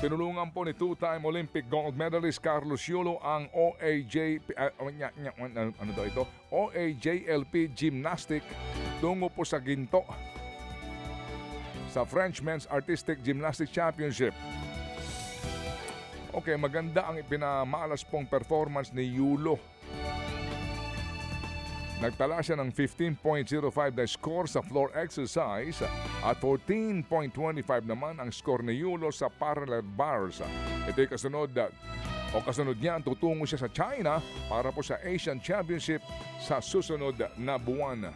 Tinulungan po ni two-time Olympic gold medalist Carlos Yulo ang OAJLP Gymnastic tungo po sa ginto sa French Men's Artistic Gymnastics Championship. Okay, maganda ang ipinamalas pong performance ni Yulo. Nagtala siya ng 15.05 na score sa floor exercise at 14.25 naman ang score ni Yulo sa parallel bars. Ito'y kasunod niya, tutungo siya sa China para po sa Asian Championship sa susunod na buwan.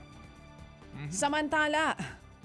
Samantala,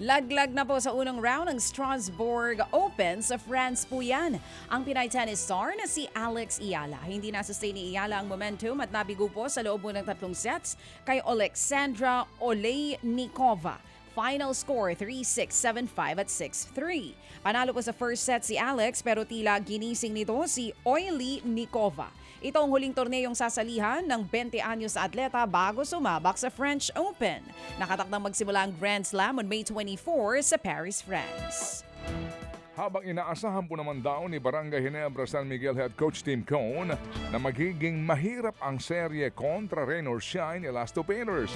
laglag na po sa unang round ng Strasbourg Open sa France po yan. Ang Pinay tennis star na si Alex Iyala. Hindi na-sustain ni Iyala ang momentum at nabigo po sa loob ng 3 sets kay Alexandra Olejnikova. Final score 3-6, 7-5 at 6-3. Panalo po sa first set si Alex pero tila ginising nito si Olejnikova. Ito ang huling torneyong sasalihan ng 20 anyos na atleta bago sumabak sa French Open. Nakatakdang magsimula ang Grand Slam on May 24 sa Paris, France. Habang inaasahan po naman daw ni Barangay Ginebra San Miguel head coach Tim Cone na magiging mahirap ang serye kontra Rain or Shine Elasto Painters.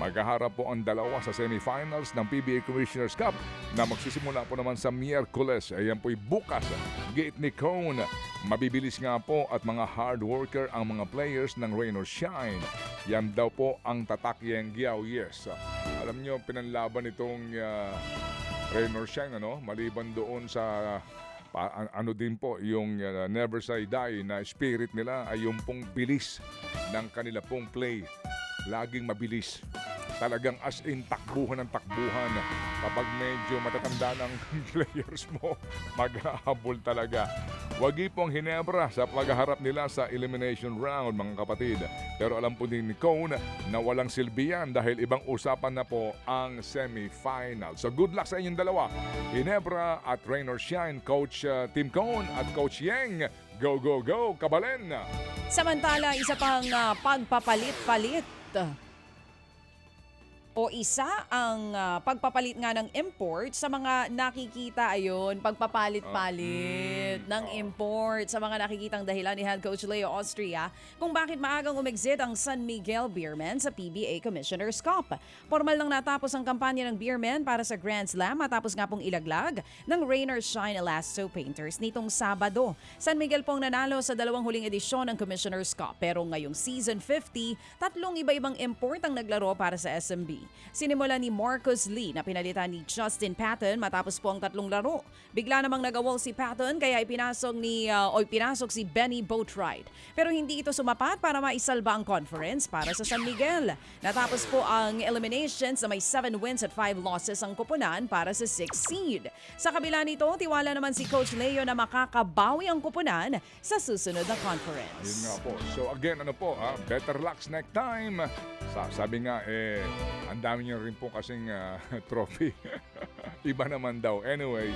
Maghaharap po ang dalawa sa semifinals ng PBA Commissioner's Cup na magsisimula po naman sa Miyerkules. Ayan po'y bukas. Gate ni Cone. Mabibilis nga po at mga hard worker ang mga players ng Rain or Shine. Yan daw po ang tatak Yenggiao. Yes. Alam nyo, pinanlaban itong Rain or Shine, maliban doon sa din po yung Never Say Die na spirit nila ay yung pong bilis ng kanila pong play. Laging mabilis. Talagang as in takbuhan ng takbuhan. Kapag medyo matatanda ng players mo, maghahabol talaga. Wagi pong Ginebra sa pagharap nila sa elimination round, mga kapatid. Pero alam po din ni Cone na walang silbihan dahil ibang usapan na po ang semifinal. So good luck sa inyong dalawa. Ginebra at Rain or Shine, Coach Tim Cone at Coach Yeng. Go, go, go, Kabalen! Samantala, isa pang pagpapalit-palit o isa ang pagpapalit nga ng import sa mga nakikita pagpapalit-palit ng import sa mga nakikitang dahilan ni head coach Leo Austria kung bakit maagang umexit ang San Miguel Beermen sa PBA Commissioner's Cup. Formal nang natapos ang kampanya ng Beermen para sa Grand Slam matapos nga pong ilaglag ng Rain or Shine Elasto Painters nitong Sabado. San Miguel pong nanalo sa 2 huling edisyon ng Commissioner's Cup pero ngayong season 50, 3 iba-ibang import ang naglaro para sa SMB. Sinimula ni Marcus Lee na pinalitan ni Justin Patton matapos po ang 3 laro. Bigla namang nagawal si Patton kaya ipinasok si Benny Boatwright. Pero hindi ito sumapat para maisalba ang conference para sa San Miguel. Natapos po ang eliminations na may 7 wins at 5 losses ang kupunan para sa 6th seed. Sa kabila nito, tiwala naman si Coach Leo na makakabawi ang kupunan sa susunod na conference. Yun nga po. So again, better luck next time. Sabi nga, ang dami niya rin po kasing trophy. Iba naman daw. Anyway,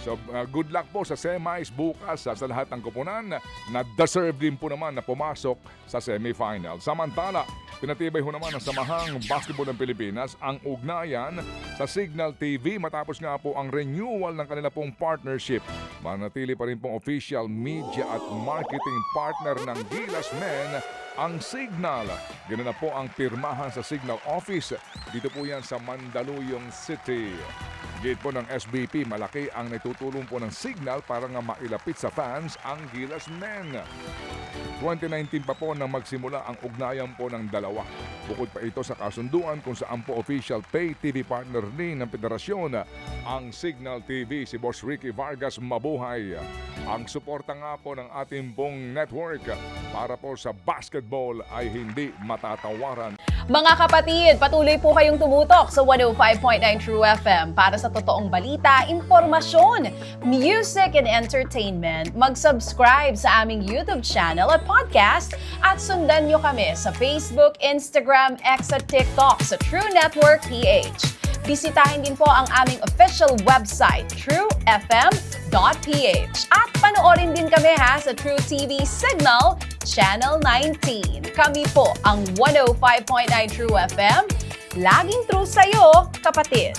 so good luck po sa semis bukas sa lahat ng kupunan na deserve din po naman na pumasok sa semifinal. Samantala, pinatibay ho naman ng Samahang Basketball ng Pilipinas ang ugnayan sa Signal TV matapos nga po ang renewal ng kanila pong partnership. Manatili pa rin pong official media at marketing partner ng Gilas Men ang Signal. Ganun na po ang pirmahan sa Signal Office. Dito po yan sa Mandaluyong City. Gate po ng SBP, malaki ang naitutulong po ng Signal para nga mailapit sa fans ang Gilas Men. 2019 pa po nang magsimula ang ugnayan po ng dalawa. Bukod pa ito sa kasunduan kung saan po official pay TV partner din ng federasyon ang Signal TV. Si Boss Ricky Vargas, mabuhay. Ang suporta nga po ng ating pong network para po sa basketball ay hindi matatawaran. Mga kapatid, patuloy po kayong tumutok sa 105.9 True FM para sa totoong balita, impormasyon, music and entertainment. Mag-subscribe sa aming YouTube channel at podcast at sundan nyo kami sa Facebook, Instagram, X at TikTok sa True Network PH. Bisitahin din po ang aming official website, truefm.ph. At panoorin din kami sa True TV Signal, Channel 19. Kami po ang 105.9 True FM. Laging true sa'yo, kapatid.